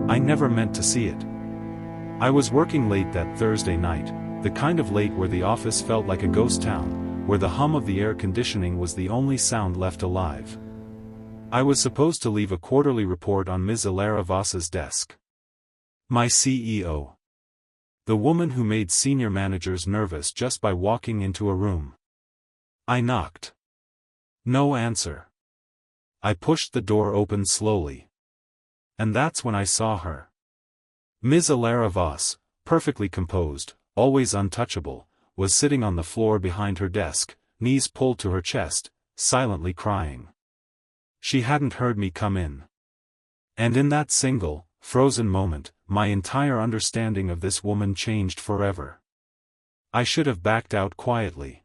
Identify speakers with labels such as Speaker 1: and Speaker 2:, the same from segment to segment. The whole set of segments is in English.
Speaker 1: I never meant to see it. I was working late that Thursday night, the kind of late where the office felt like a ghost town, where the hum of the air conditioning was the only sound left alive. I was supposed to leave a quarterly report on Ms. Alara Voss's desk. My CEO. The woman who made senior managers nervous just by walking into a room. I knocked. No answer. I pushed the door open slowly. And that's when I saw her. Ms. Alara Voss, perfectly composed, always untouchable, was sitting on the floor behind her desk, knees pulled to her chest, silently crying. She hadn't heard me come in. And in that single, frozen moment, my entire understanding of this woman changed forever. I should have backed out quietly.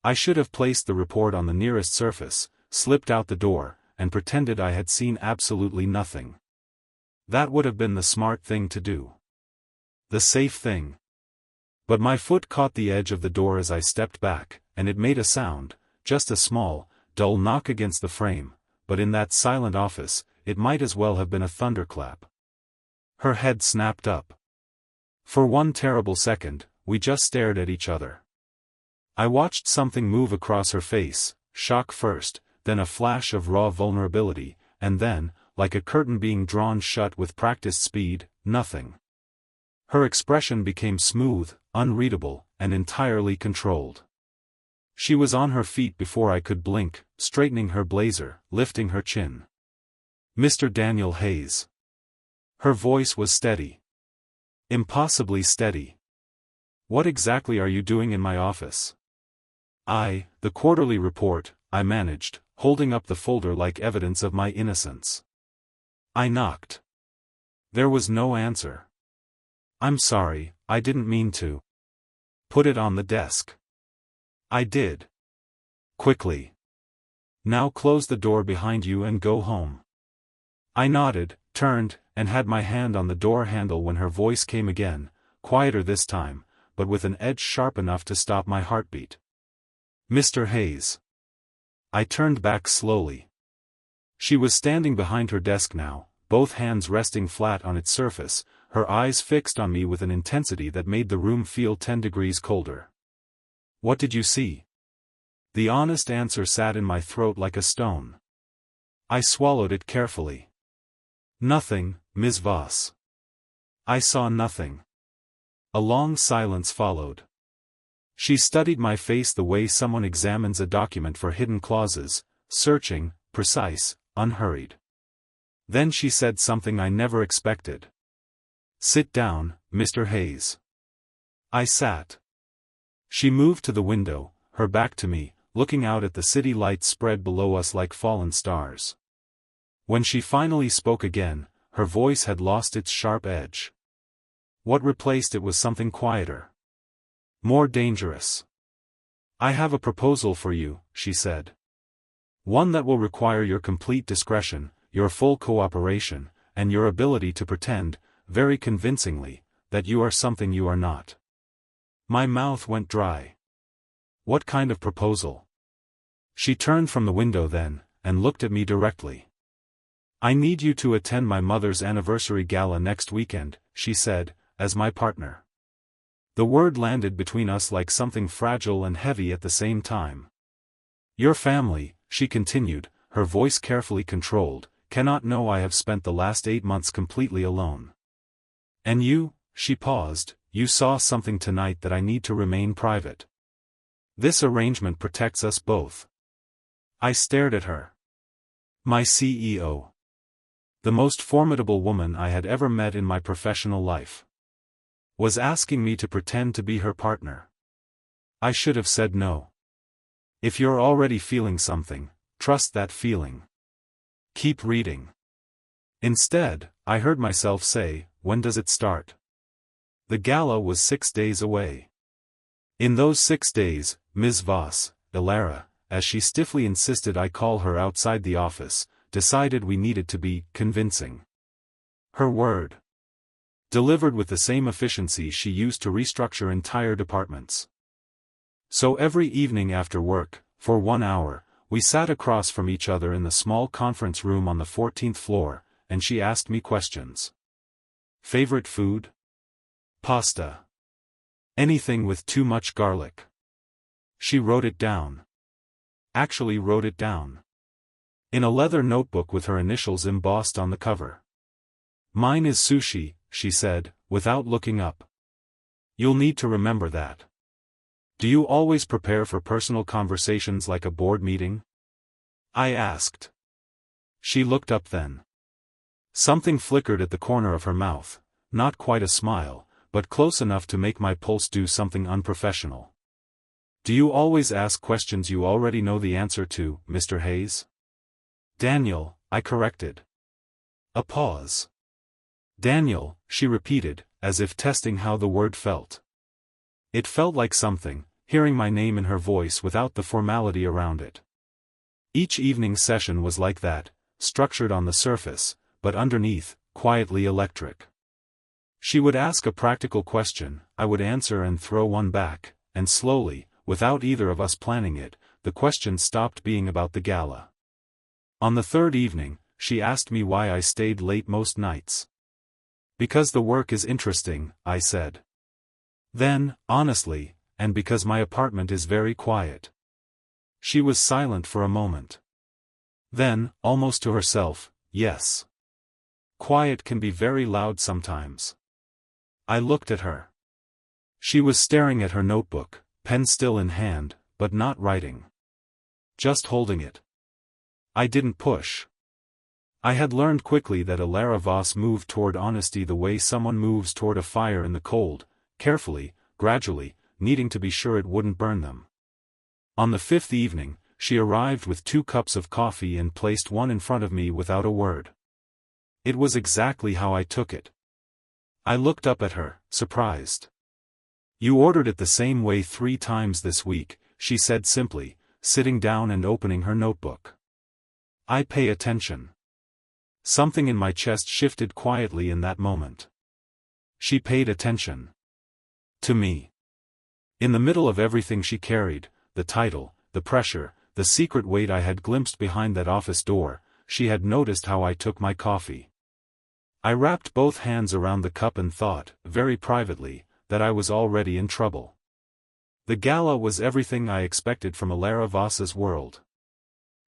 Speaker 1: I should have placed the report on the nearest surface, slipped out the door, and pretended I had seen absolutely nothing. That would have been the smart thing to do. The safe thing. But my foot caught the edge of the door as I stepped back, and it made a sound, just a small, dull knock against the frame, but in that silent office, it might as well have been a thunderclap. Her head snapped up. For one terrible second, we just stared at each other. I watched something move across her face, shock first, then a flash of raw vulnerability, and then, like a curtain being drawn shut with practiced speed, nothing. Her expression became smooth, unreadable, and entirely controlled. She was on her feet before I could blink, straightening her blazer, lifting her chin. Mr. Daniel Hayes. Her voice was steady. Impossibly steady. What exactly are you doing in my office? The quarterly report, I managed, holding up the folder like evidence of my innocence. I knocked. There was no answer. I'm sorry, I didn't mean to. Put it on the desk. I did. Quickly. Now close the door behind you and go home. I nodded, turned, and had my hand on the door handle when her voice came again, quieter this time, but with an edge sharp enough to stop my heartbeat. Mr. Hayes. I turned back slowly. She was standing behind her desk now, both hands resting flat on its surface, her eyes fixed on me with an intensity that made the room feel 10 degrees colder. What did you see? The honest answer sat in my throat like a stone. I swallowed it carefully. Nothing, Ms. Voss. I saw nothing. A long silence followed. She studied my face the way someone examines a document for hidden clauses, searching, precise, unhurried. Then she said something I never expected. Sit down, Mr. Hayes. I sat. She moved to the window, her back to me, looking out at the city lights spread below us like fallen stars. When she finally spoke again, her voice had lost its sharp edge. What replaced it was something quieter. More dangerous. I have a proposal for you, she said. One that will require your complete discretion, your full cooperation, and your ability to pretend, very convincingly, that you are something you are not. My mouth went dry. What kind of proposal? She turned from the window then, and looked at me directly. I need you to attend my mother's anniversary gala next weekend, she said, as my partner. The word landed between us like something fragile and heavy at the same time. Your family, she continued, her voice carefully controlled, cannot know I have spent the last 8 months completely alone. And you, she paused, you saw something tonight that I need to remain private. This arrangement protects us both. I stared at her. My CEO. The most formidable woman I had ever met in my professional life. Was asking me to pretend to be her partner. I should have said no. If you're already feeling something, trust that feeling. Keep reading. Instead, I heard myself say, when does it start? The gala was 6 days away. In those 6 days, Ms. Voss, Alara, as she stiffly insisted I call her outside the office, decided we needed to be convincing. Her word. Delivered with the same efficiency she used to restructure entire departments. So every evening after work, for 1 hour, we sat across from each other in the small conference room on the 14th floor, and she asked me questions. Favorite food? Pasta. Anything with too much garlic. She wrote it down. Actually wrote it down. In a leather notebook with her initials embossed on the cover. Mine is sushi, she said, without looking up. You'll need to remember that. Do you always prepare for personal conversations like a board meeting? I asked. She looked up then. Something flickered at the corner of her mouth, not quite a smile, but close enough to make my pulse do something unprofessional. Do you always ask questions you already know the answer to, Mr. Hayes? Daniel, I corrected. A pause. Daniel, she repeated, as if testing how the word felt. It felt like something, hearing my name in her voice without the formality around it. Each evening session was like that, structured on the surface, but underneath, quietly electric. She would ask a practical question, I would answer and throw one back, and slowly, without either of us planning it, the question stopped being about the gala. On the third evening, she asked me why I stayed late most nights. Because the work is interesting, I said. Then, honestly, and because my apartment is very quiet. She was silent for a moment. Then, almost to herself, yes. Quiet can be very loud sometimes. I looked at her. She was staring at her notebook, pen still in hand, but not writing. Just holding it. I didn't push. I had learned quickly that Alara Voss moved toward honesty the way someone moves toward a fire in the cold, carefully, gradually, needing to be sure it wouldn't burn them. On the fifth evening, she arrived with 2 cups of coffee and placed one in front of me without a word. It was exactly how I took it. I looked up at her, surprised. You ordered it the same way 3 times this week, she said simply, sitting down and opening her notebook. I pay attention. Something in my chest shifted quietly in that moment. She paid attention. To me. In the middle of everything she carried, the title, the pressure, the secret weight I had glimpsed behind that office door, she had noticed how I took my coffee. I wrapped both hands around the cup and thought, very privately, that I was already in trouble. The gala was everything I expected from Alara Voss's world.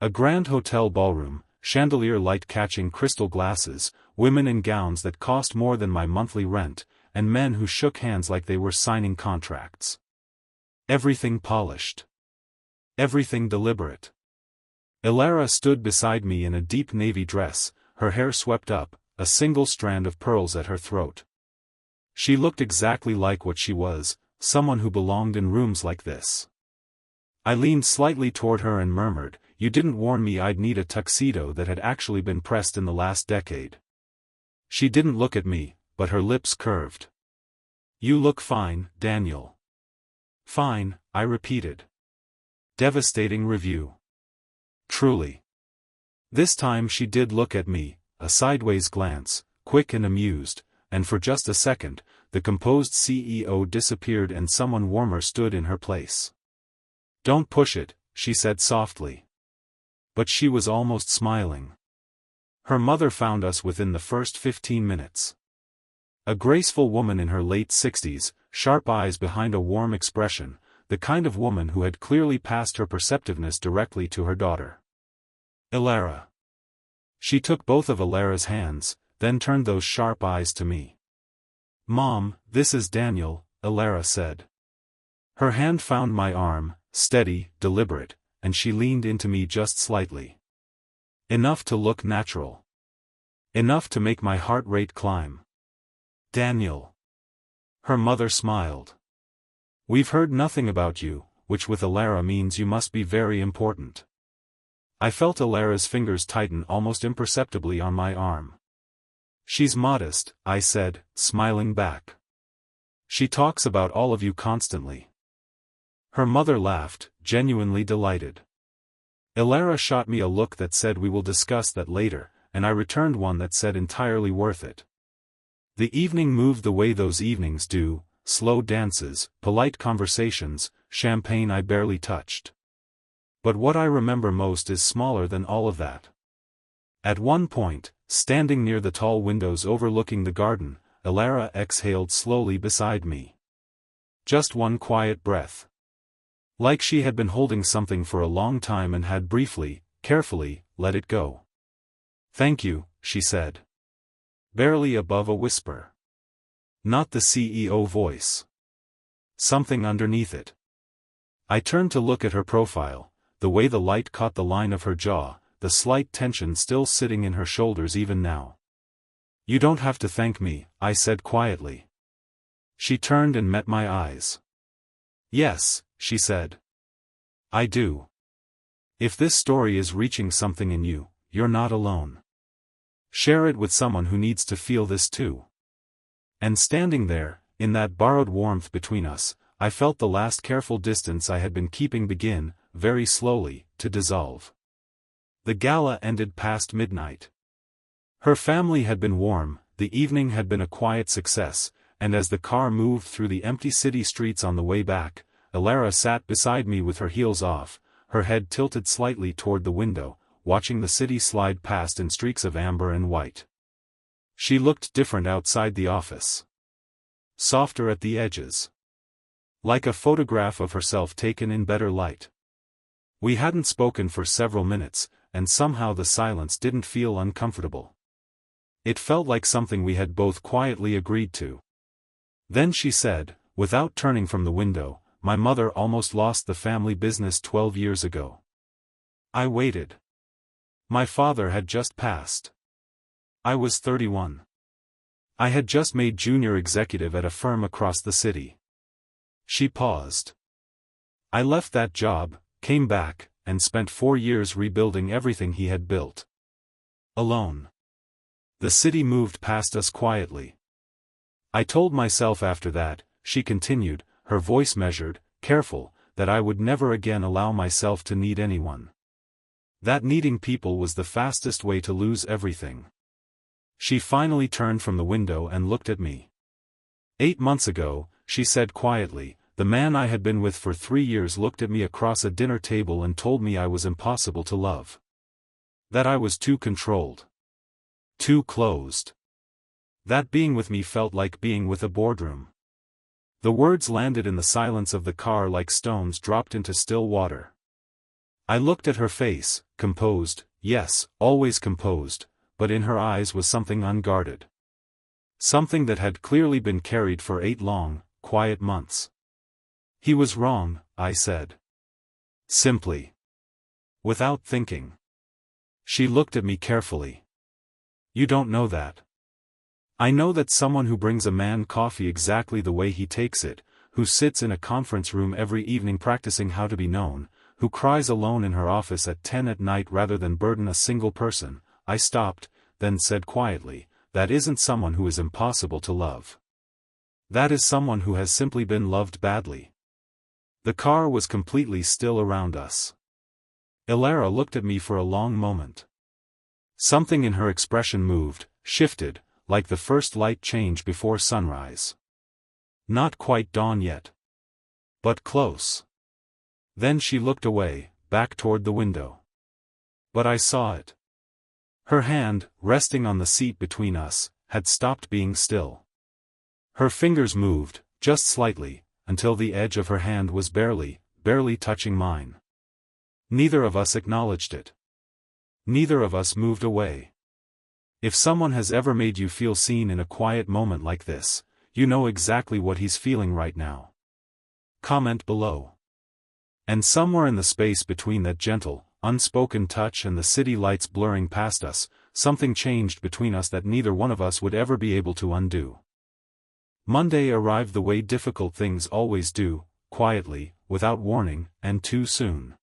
Speaker 1: A grand hotel ballroom, chandelier light catching crystal glasses, women in gowns that cost more than my monthly rent, and men who shook hands like they were signing contracts. Everything polished. Everything deliberate. Alara stood beside me in a deep navy dress, her hair swept up, a single strand of pearls at her throat. She looked exactly like what she was, someone who belonged in rooms like this. I leaned slightly toward her and murmured, "You didn't warn me I'd need a tuxedo that had actually been pressed in the last decade." She didn't look at me, but her lips curved. "You look fine, Daniel." "Fine," I repeated. Devastating review. Truly. This time she did look at me, a sideways glance, quick and amused, and for just a second, the composed CEO disappeared and someone warmer stood in her place. "Don't push it," she said softly. But she was almost smiling. Her mother found us within the first 15 minutes. A graceful woman in her late 60s, sharp eyes behind a warm expression, the kind of woman who had clearly passed her perceptiveness directly to her daughter. Alara. She took both of Alara's hands, then turned those sharp eyes to me. "Mom, this is Daniel," Alara said. Her hand found my arm, steady, deliberate, and she leaned into me just slightly. Enough to look natural. Enough to make my heart rate climb. "Daniel." Her mother smiled. "We've heard nothing about you, which with Alara means you must be very important." I felt Alara's fingers tighten almost imperceptibly on my arm. "She's modest," I said, smiling back. "She talks about all of you constantly." Her mother laughed, genuinely delighted. Alara shot me a look that said we will discuss that later, and I returned one that said entirely worth it. The evening moved the way those evenings do, slow dances, polite conversations, champagne I barely touched. But what I remember most is smaller than all of that. At one point, Standing near the tall windows overlooking the garden, Elara exhaled slowly beside me. Just one quiet breath. Like she had been holding something for a long time and had briefly, carefully, let it go. "Thank you," she said. Barely above a whisper. Not the CEO voice. Something underneath it. I turned to look at her profile, the way the light caught the line of her jaw, the slight tension still sitting in her shoulders even now. "You don't have to thank me," I said quietly. She turned and met my eyes. "Yes," she said. "I do. If this story is reaching something in you, you're not alone. Share it with someone who needs to feel this too." And standing there, in that borrowed warmth between us, I felt the last careful distance I had been keeping begin, very slowly, to dissolve. The gala ended past midnight. Her family had been warm, the evening had been a quiet success, and as the car moved through the empty city streets on the way back, Elara sat beside me with her heels off, her head tilted slightly toward the window, watching the city slide past in streaks of amber and white. She looked different outside the office. Softer at the edges. Like a photograph of herself taken in better light. We hadn't spoken for several minutes, and somehow the silence didn't feel uncomfortable. It felt like something we had both quietly agreed to. Then she said, without turning from the window, "My mother almost lost the family business 12 years ago." I waited. My father had just passed. I was 31. I had just made junior executive at a firm across the city. She paused. "I left that job, came back, and spent 4 years rebuilding everything he had built. Alone." The city moved past us quietly. I told myself after that, she continued, her voice measured, careful, that I would never again allow myself to need anyone. That needing people was the fastest way to lose everything. She finally turned from the window and looked at me. 8 months ago," she said quietly, "the man I had been with for 3 years looked at me across a dinner table and told me I was impossible to love. That I was too controlled. Too closed. That being with me felt like being with a boardroom." The words landed in the silence of the car like stones dropped into still water. I looked at her face, composed, yes, always composed, but in her eyes was something unguarded. Something that had clearly been carried for 8 long, quiet months. "He was wrong," I said. Simply. Without thinking. She looked at me carefully. "You don't know that. I know that someone who brings a man coffee exactly the way he takes it, who sits in a conference room every evening practicing how to be known, who cries alone in her office at 10 at night rather than burden a single person." I stopped, then said quietly, "That isn't someone who is impossible to love. That is someone who has simply been loved badly." The car was completely still around us. Elara looked at me for a long moment. Something in her expression moved, shifted, like the first light change before sunrise. Not quite dawn yet. But close. Then she looked away, back toward the window. But I saw it. Her hand, resting on the seat between us, had stopped being still. Her fingers moved, just slightly, until the edge of her hand was barely touching mine. Neither of us acknowledged it. Neither of us moved away. If someone has ever made you feel seen in a quiet moment like this, you know exactly what he's feeling right now. Comment below. And somewhere in the space between that gentle, unspoken touch and the city lights blurring past us, something changed between us that neither one of us would ever be able to undo. Monday arrived the way difficult things always do, quietly, without warning, and too soon.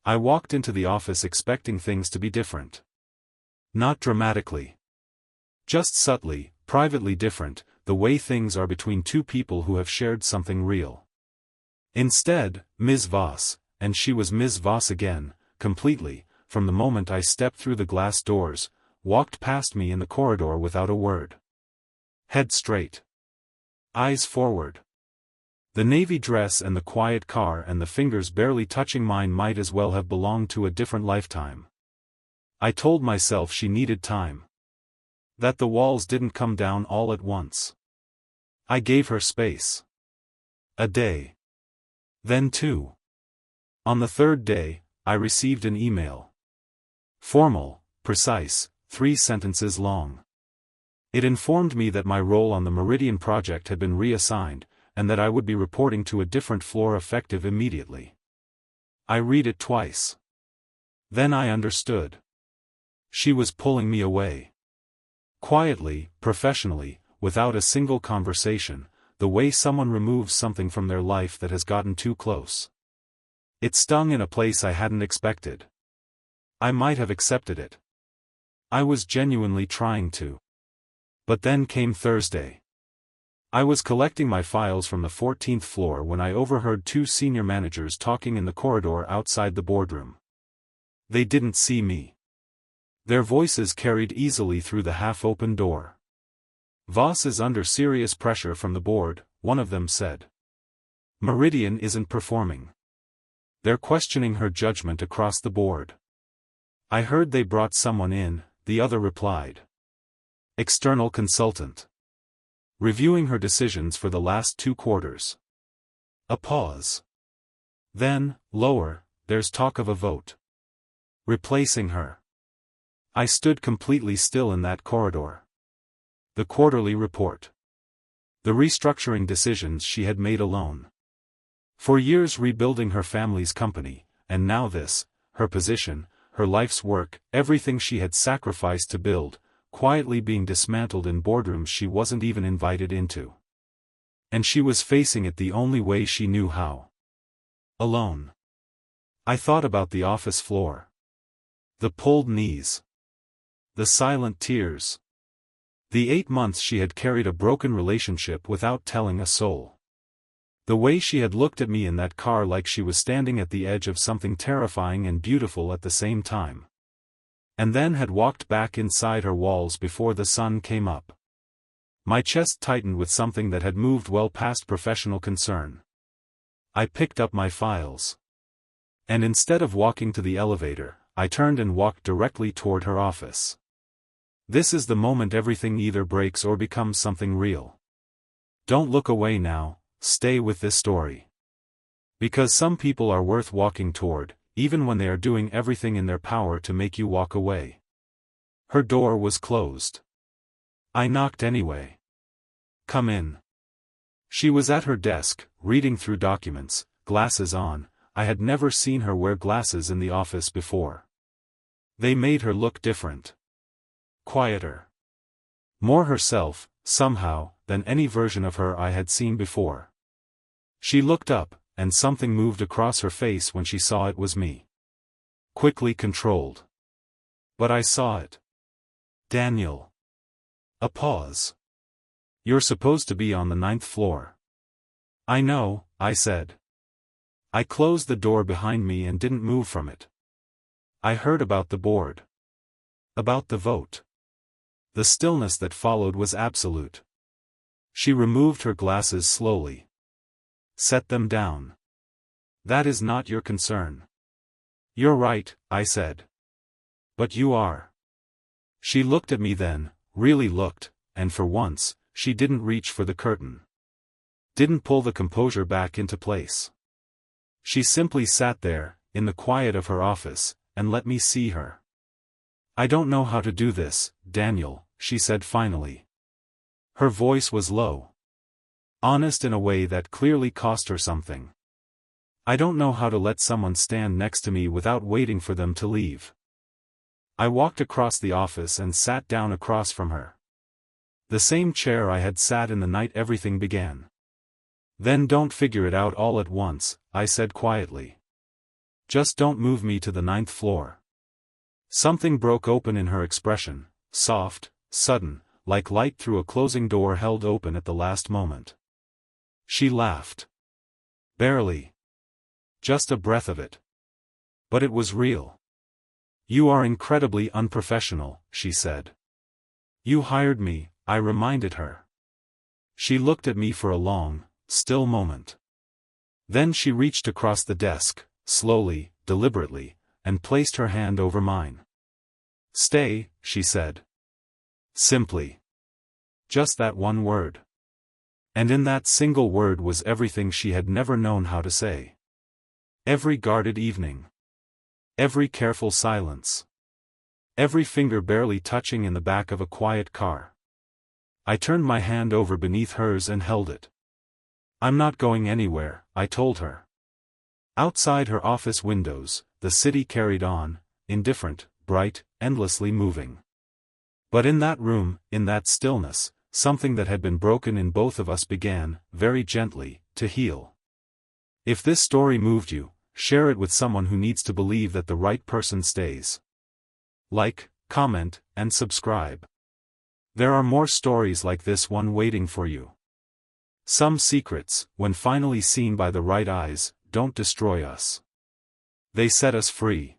Speaker 1: I walked into the office expecting things to be different. Not dramatically. Just subtly, privately different, the way things are between two people who have shared something real. Instead, Ms. Voss, and she was Ms. Voss again, completely, from the moment I stepped through the glass doors, walked past me in the corridor without a word. Head straight. Eyes forward. The navy dress and the quiet car and the fingers barely touching mine might as well have belonged to a different lifetime. I told myself she needed time. That the walls didn't come down all at once. I gave her space. A day. Then two. On the third day, I received an email. Formal, precise, 3 sentences long. It informed me that my role on the Meridian project had been reassigned, and that I would be reporting to a different floor effective immediately. I read it twice. Then I understood. She was pulling me away. Quietly, professionally, without a single conversation, the way someone removes something from their life that has gotten too close. It stung in a place I hadn't expected. I might have accepted it. I was genuinely trying to. But then came Thursday. I was collecting my files from the 14th floor when I overheard 2 senior managers talking in the corridor outside the boardroom. They didn't see me. Their voices carried easily through the half-open door. "Voss is under serious pressure from the board," one of them said. "Meridian isn't performing. They're questioning her judgment across the board." "I heard they brought someone in," the other replied. "External consultant. Reviewing her decisions for the last 2 quarters." A pause. Then, lower, "There's talk of a vote. Replacing her." I stood completely still in that corridor. The quarterly report. The restructuring decisions she had made alone. For years rebuilding her family's company, and now this, her position, her life's work, everything she had sacrificed to build, quietly being dismantled in boardrooms she wasn't even invited into. And she was facing it the only way she knew how. Alone. I thought about the office floor. The pulled knees. The silent tears. The 8 months she had carried a broken relationship without telling a soul. The way she had looked at me in that car like she was standing at the edge of something terrifying and beautiful at the same time. And then had walked back inside her walls before the sun came up. My chest tightened with something that had moved well past professional concern. I picked up my files. And instead of walking to the elevator, I turned and walked directly toward her office. This is the moment everything either breaks or becomes something real. Don't look away now, stay with this story. Because some people are worth walking toward, even when they are doing everything in their power to make you walk away. Her door was closed. I knocked anyway. "Come in." She was at her desk, reading through documents, glasses on. I had never seen her wear glasses in the office before. They made her look different. Quieter. More herself, somehow, than any version of her I had seen before. She looked up, and something moved across her face when she saw it was me. Quickly controlled. But I saw it. "Daniel." A pause. "You're supposed to be on the 9th floor." "I know," I said. I closed the door behind me and didn't move from it. I heard about the board. About the vote. The stillness that followed was absolute. She removed her glasses slowly. "Set them down. That is not your concern." "You're right," I said. "But you are." She looked at me then, really looked, and for once, she didn't reach for the curtain. Didn't pull the composure back into place. She simply sat there, in the quiet of her office, and let me see her. "I don't know how to do this, Daniel," she said finally. Her voice was low. Honest in a way that clearly cost her something. "I don't know how to let someone stand next to me without waiting for them to leave." I walked across the office and sat down across from her. The same chair I had sat in the night everything began. "Then don't figure it out all at once," I said quietly. "Just don't move me to the 9th floor." Something broke open in her expression, soft, sudden, like light through a closing door held open at the last moment. She laughed. Barely. Just a breath of it. But it was real. "You are incredibly unprofessional," she said. "You hired me," I reminded her. She looked at me for a long, still moment. Then she reached across the desk, slowly, deliberately, and placed her hand over mine. "Stay," she said. Simply. Just that one word. And in that single word was everything she had never known how to say. Every guarded evening. Every careful silence. Every finger barely touching in the back of a quiet car. I turned my hand over beneath hers and held it. "I'm not going anywhere," I told her. Outside her office windows, the city carried on, indifferent, bright, endlessly moving. But in that room, in that stillness, something that had been broken in both of us began, very gently, to heal. If this story moved you, share it with someone who needs to believe that the right person stays. Like, comment, and subscribe. There are more stories like this one waiting for you. Some secrets, when finally seen by the right eyes, don't destroy us. They set us free.